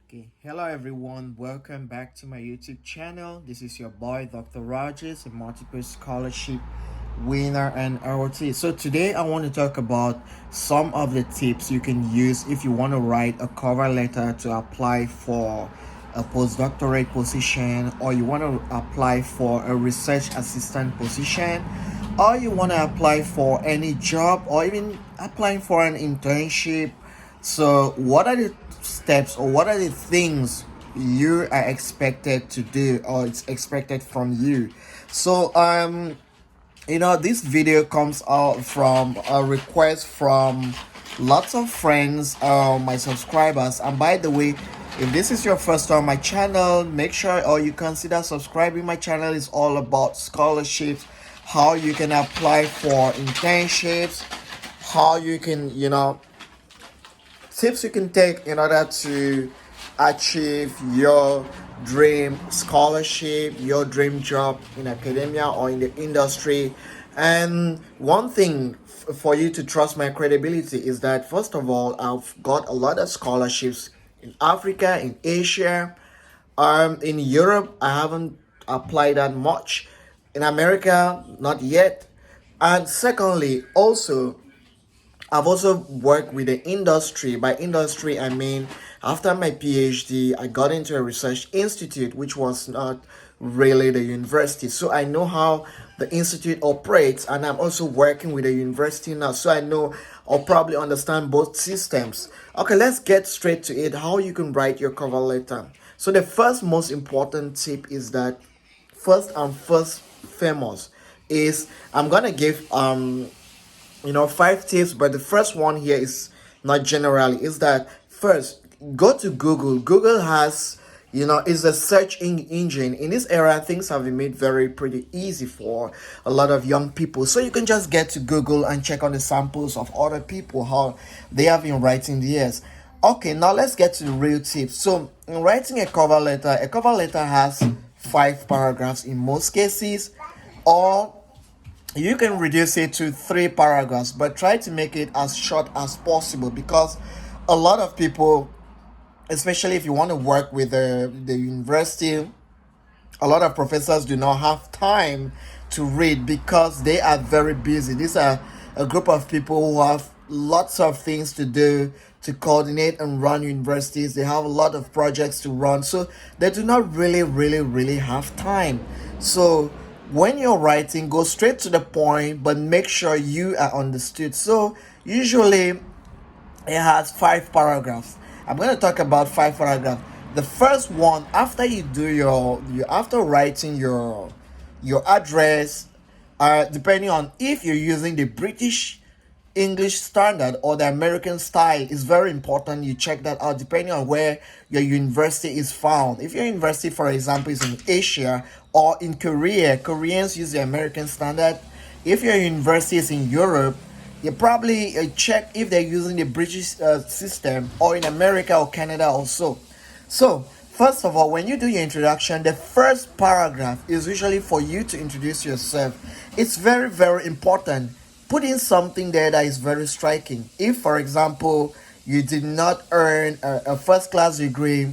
Okay, hello everyone. Welcome back to my YouTube channel. This is your boy Dr. Rogers, a multiple scholarship winner and ROT. So today I want to talk about some of the tips you can use if you want to write a cover letter to apply for a postdoctorate position, or you want to apply for a research assistant position, or you want to apply for any job, or even applying for an internship. So what are the steps, or what are the things you are expected to do, or it's expected from you? So this video comes out from a request from lots of friends, my subscribers. And by the way, if this is your first time on my channel, make sure or you consider subscribing. My channel is all about scholarships, how you can apply for internships, how you can tips you can take in order to achieve your dream scholarship, your dream job in academia or in the industry. And one thing for you to trust my credibility is that, first of all, I've got a lot of scholarships in Africa, in Asia, in Europe. I haven't applied that much. In America, not yet. And secondly, also, I've also worked with the industry. By industry, I mean after my PhD, I got into a research institute, which was not really the university. So I know how the institute operates, and I'm also working with the university now. So I know or probably understand both systems. Okay, let's get straight to it. How you can write your cover letter. So the first most important tip is that first famous is I'm gonna give 5 tips, but the first one here is not generally, is that first go to Google has, is a search engine. In this era, things have been made very pretty easy for a lot of young people, so you can just get to Google and check on the samples of other people, how they have been writing the years. Okay, now let's get to the real tips. So in writing a cover letter has 5 paragraphs in most cases, or you can reduce it to 3 paragraphs, but try to make it as short as possible, because a lot of people, especially if you want to work with the university, a lot of professors do not have time to read because they are very busy. These are a group of people who have lots of things to do to coordinate and run universities. They have a lot of projects to run, so they do not really have time. So when you're writing, go straight to the point, but make sure you are understood. So usually it has 5 paragraphs. I'm going to talk about 5 paragraphs. The first one, after you do after writing your address, depending on if you're using the British English standard or the American style, is very important. You check that out depending on where your university is found. If your university, for example, is in Asia or in Korea, Koreans use the American standard. If your university is in Europe, you probably check if they're using the British system, or in America or Canada also. So first of all, when you do your introduction, the first paragraph is usually for you to introduce yourself. It's very important. Put in something there that is very striking. If, for example, you did not earn a first class degree,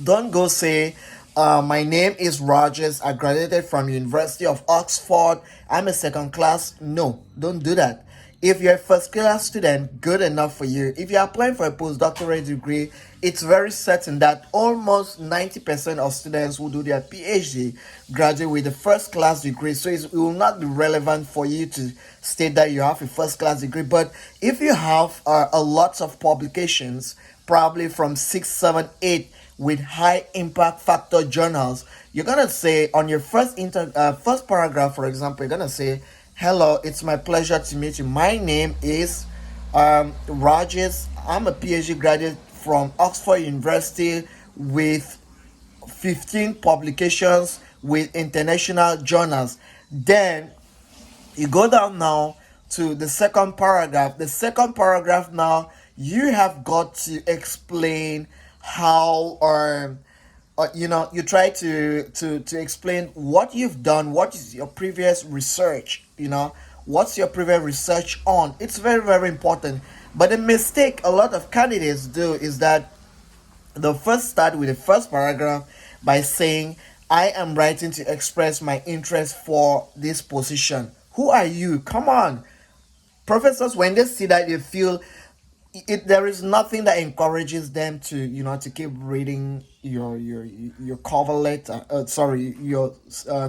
don't go say, my name is Rogers, I graduated from University of Oxford, I'm a second class. No, don't do that. If you're a first class student, good enough for you. If you're applying for a postdoctorate degree, it's very certain that almost 90% of students who do their PhD graduate with a first class degree. So it will not be relevant for you to state that you have a first class degree. But if you have a lot of publications, probably from 6, 7, 8, with high impact factor journals, you're gonna say on your first paragraph, for example, you're gonna say, "Hello, it's my pleasure to meet you. My name is Rogers. I'm a PhD graduate from Oxford University with 15 publications with international journals." Then you go down now to the second paragraph. The second paragraph, now you have got to explain how, you try to explain what you've done, what is your previous research, what's your previous research on. It's very important. But the mistake a lot of candidates do is that they'll first start with the first paragraph by saying, I am writing to express my interest for this position. Who are you? Come on. Professors, when they see that, they feel there is nothing that encourages them to, to keep reading your cover letter, sorry, your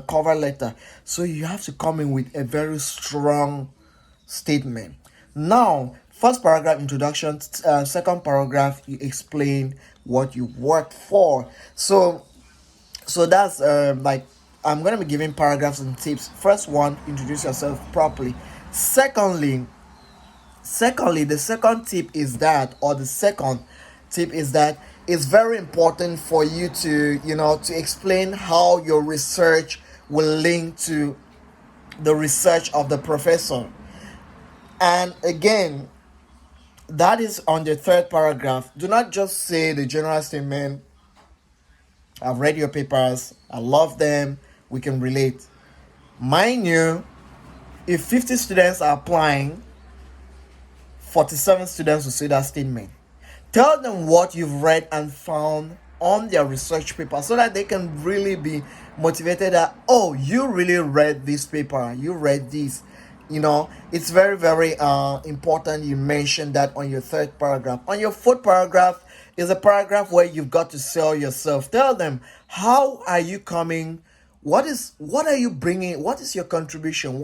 cover letter. So you have to come in with a very strong statement. Now, first paragraph introduction, second paragraph you explain what you worked for. So that's like, I'm gonna be giving paragraphs and tips. First one, introduce yourself properly. Secondly, the second tip is that, or the second tip is that it's very important for you to, to explain how your research will link to the research of the professor. And again, that is on the third paragraph. Do not just say the general statement, I've read your papers, I love them, we can relate. Mind you, if 50 students are applying, 47 students will say that statement. Tell them what you've read and found on their research paper so that they can really be motivated that, oh, you really read this paper, you read this. It's very, very important you mention that on your third paragraph. On your fourth paragraph is a paragraph where you've got to sell yourself. Tell them, how are you coming, what are you bringing, what is your contribution,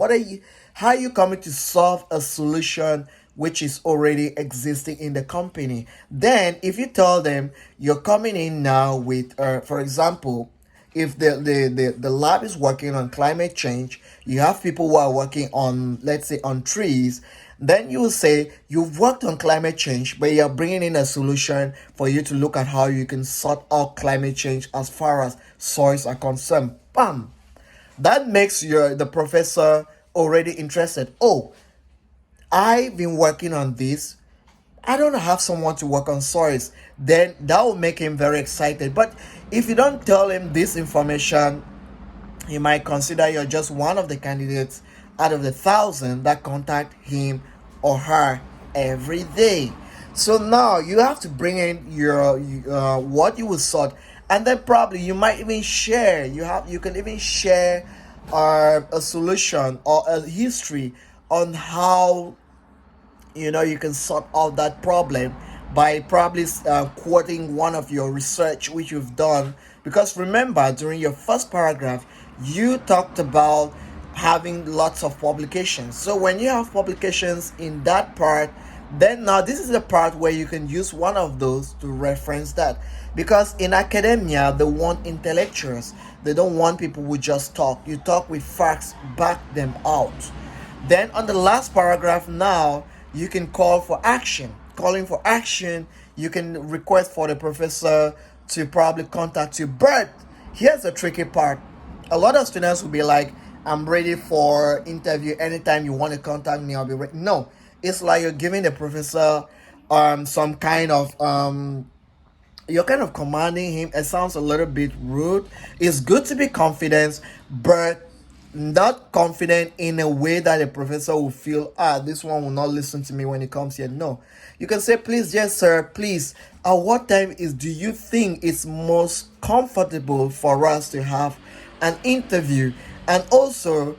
how are you coming to solve a solution which is already existing in the company. Then if you tell them you're coming in now with, for example, if the lab is working on climate change, you have people who are working on, let's say, on trees, then you will say you've worked on climate change, but you're bringing in a solution for you to look at how you can sort out climate change as far as soils are concerned. Bam! That makes the professor already interested. Oh, I've been working on this. I don't have someone to work on soils. Then that will make him very excited. But if you don't tell him this information, he might consider you're just one of the candidates out of the 1,000 that contact him or her every day. So now you have to bring in your what you will sort, and then probably you might even share. You can even share a solution or a history on how you can sort out that problem by probably quoting one of your research which you've done. Because remember, during your first paragraph you talked about having lots of publications. So when you have publications in that part, then now this is the part where you can use one of those to reference that. Because in academia they want intellectuals, they don't want people who just talk. You talk with facts, back them out. Then on the last paragraph now, you can call for action. Calling for action, you can request for the professor to probably contact you. But here's the tricky part. A lot of students will be like, I'm ready for interview. Anytime you want to contact me, I'll be ready. No, it's like you're giving the professor some kind of you're kind of commanding him. It sounds a little bit rude. It's good to be confident, but not confident in a way that the professor will feel, this one will not listen to me when he comes here. No, you can say, please, yes sir, please, at what time do you think it's most comfortable for us to have an interview? And also,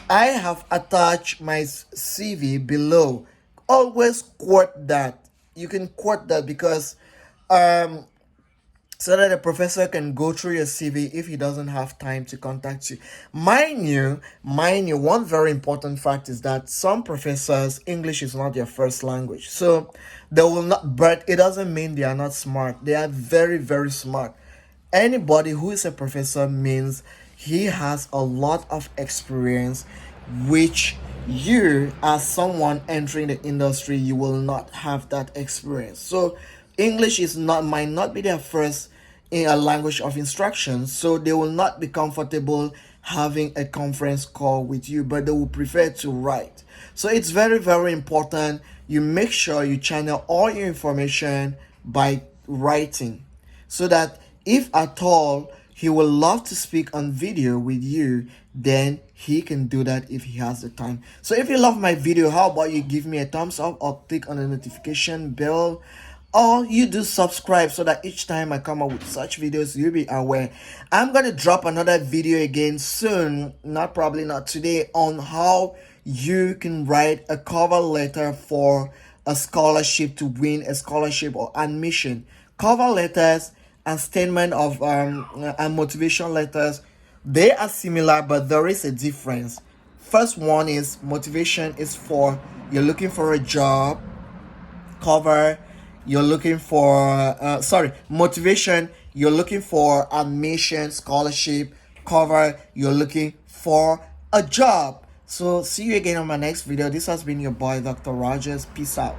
I have attached my CV below. Always quote that. You can quote that because um so that the professor can go through your CV if he doesn't have time to contact you. Mind you, one very important fact is that some professors, English is not their first language. So they will not, but it doesn't mean they are not smart. They are very, very smart. Anybody who is a professor means he has a lot of experience, which you, as someone entering the industry, you will not have that experience. So English is not might not be their first in a language of instruction, so they will not be comfortable having a conference call with you, but they will prefer to write. So it's very, very important you make sure you channel all your information by writing, so that if at all he will love to speak on video with you, then he can do that if he has the time. So if you love my video, how about you give me a thumbs up or click on the notification bell or you do subscribe so that each time I come up with such videos, you'll be aware. I'm going to drop another video again soon, probably not today, on how you can write a cover letter for a scholarship, to win a scholarship or admission. Cover letters and statement of and motivation letters, they are similar, but there is a difference. First one is motivation is for you're looking for a job. Cover, you're looking for motivation, you're looking for admission, scholarship. Cover, you're looking for a job. So see you again on my next video. This has been your boy Dr. Rogers. Peace out.